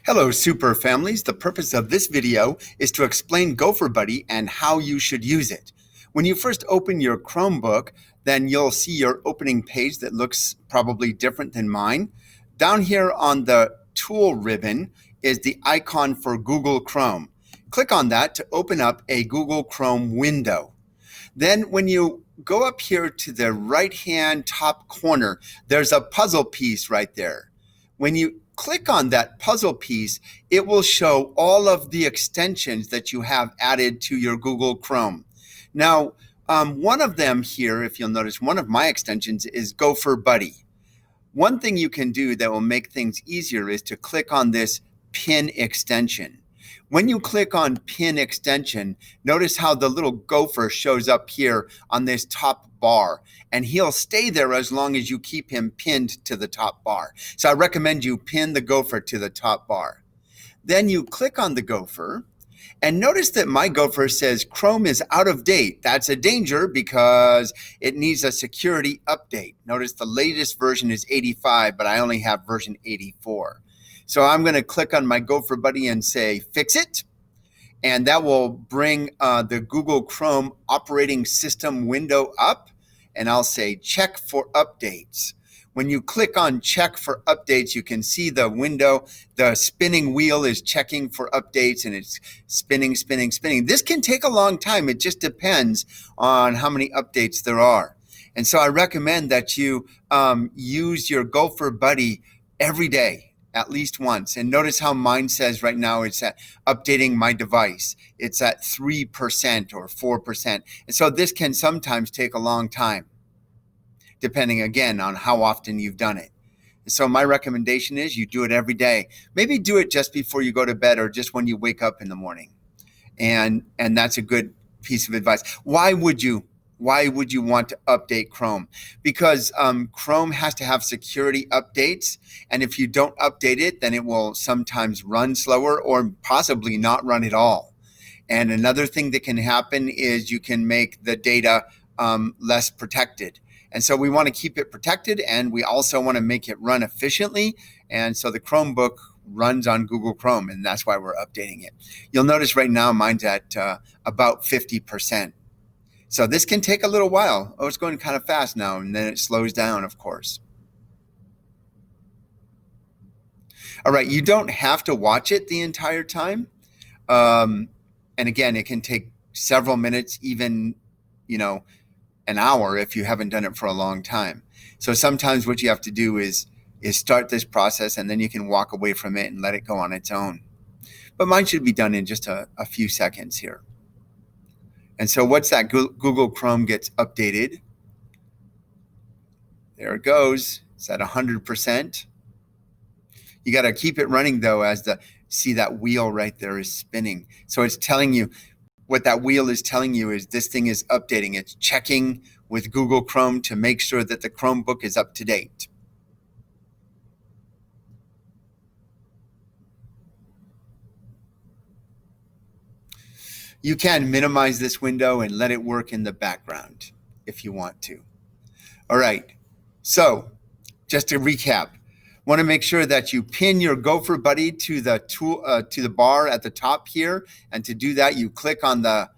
Hello, super families. The purpose of this video is to explain Gopher Buddy and how you should use it. When you first open your Chromebook, then you'll see your opening page that looks probably different than mine. Down here on the tool ribbon is the icon for Google Chrome. Click on that to open up a Google Chrome window. Then when you go up here to the right-hand top corner, there's a puzzle piece right there. When you click on that puzzle piece, it will show all of the extensions that you have added to your Google Chrome. Now, one of them here, if you'll notice, one of my extensions is Gopher Buddy. One thing you can do that will make things easier is to click on this pin extension. When you click on pin extension, notice how the little gopher shows up here on this top bar, and he'll stay there as long as you keep him pinned to the top bar. So I recommend you pin the gopher to the top bar. Then you click on the gopher, and notice that my gopher says Chrome is out of date. That's a danger because it needs a security update. Notice the latest version is 85, but I only have version 84. So I'm going to click on my Gopher Buddy and say fix it, and that will bring the Google Chrome operating system window up, and I'll say check for updates. When you click on check for updates, you can see the window, the spinning wheel is checking for updates, and it's spinning, spinning, spinning. This can take a long time. It just depends on how many updates there are. And so I recommend that you use your Gopher Buddy every day, at least once. And notice how mine says right now it's at updating my device. It's at 3% or 4%. And so this can sometimes take a long time, depending again on how often you've done it. And so my recommendation is you do it every day. Maybe do it just before you go to bed or just when you wake up in the morning. And that's a good piece of advice. Why would you want to update Chrome? Because Chrome has to have security updates, and if you don't update it, then it will sometimes run slower or possibly not run at all. And another thing that can happen is you can make the data less protected. And so we want to keep it protected, and we also want to make it run efficiently. And so the Chromebook runs on Google Chrome, and that's why we're updating it. You'll notice right now mine's at about 50%. So this can take a little while. Oh, it's going kind of fast now, and then it slows down, of course. All right, you don't have to watch it the entire time. And again, it can take several minutes, even, an hour if you haven't done it for a long time. So sometimes what you have to do is start this process, and then you can walk away from it and let it go on its own. But mine should be done in just a few seconds here. And so once that Google Chrome gets updated, there it goes. It's at 100%. You got to keep it running though, see that wheel right there is spinning. So it's telling you, what that wheel is telling you is this thing is updating. It's checking with Google Chrome to make sure that the Chromebook is up to date. You can minimize this window and let it work in the background if you want to. All right, so just to recap, want to make sure that you pin your Gopher Buddy to the to the bar at the top here, and to do that, you click on the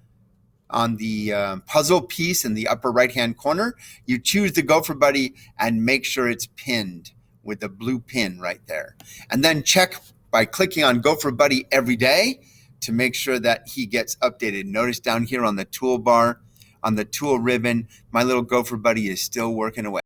puzzle piece in the upper right-hand corner. You choose the Gopher Buddy and make sure it's pinned with the blue pin right there, and then check by clicking on Gopher Buddy every day to make sure that he gets updated. Notice down here on the toolbar, on the tool ribbon, my little Gopher Buddy is still working away.